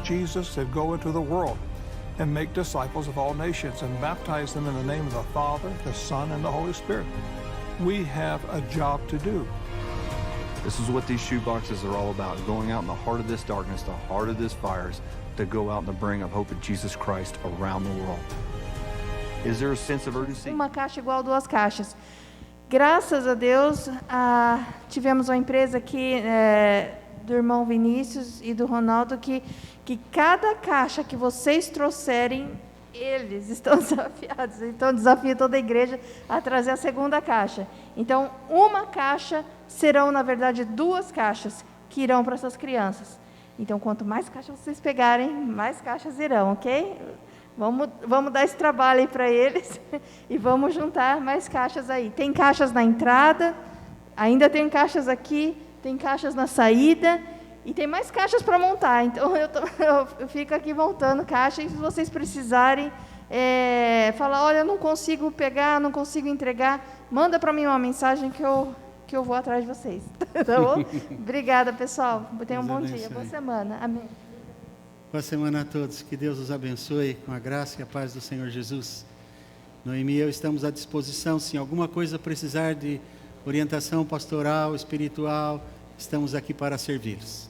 Jesus said, go into the world and make disciples of all nations and baptize them in the name of the Father, the Son, and the Holy Spirit. We have a job to do. This is what these shoeboxes are all about, going out in the heart of this darkness, the heart of this fires, to go out and to bring a hope of Jesus Christ around the world. Is there a sense of urgency? Uma caixa igual duas caixas. Graças a Deus, tivemos uma empresa aqui do irmão Vinícius e do Ronaldo que cada caixa que vocês trouxerem, eles estão desafiados. Então, desafio toda a igreja a trazer a segunda caixa. Então, uma caixa serão, na verdade, duas caixas que irão para essas crianças. Então, quanto mais caixas vocês pegarem, mais caixas irão, ok? Vamos dar esse trabalho aí para eles e vamos juntar mais caixas aí. Tem caixas na entrada, ainda tem caixas aqui, tem caixas na saída e tem mais caixas para montar. Então, eu fico aqui montando caixas e se vocês precisarem falar, olha, eu não consigo pegar, não consigo entregar, manda para mim uma mensagem que eu vou atrás de vocês. Tá bom? Obrigada, pessoal. Tenham um bom dia, boa semana. Amém. Boa semana a todos. Que Deus os abençoe com a graça e a paz do Senhor Jesus. Noemi e eu estamos à disposição. Se alguma coisa precisar de orientação pastoral, espiritual, estamos aqui para servi-los.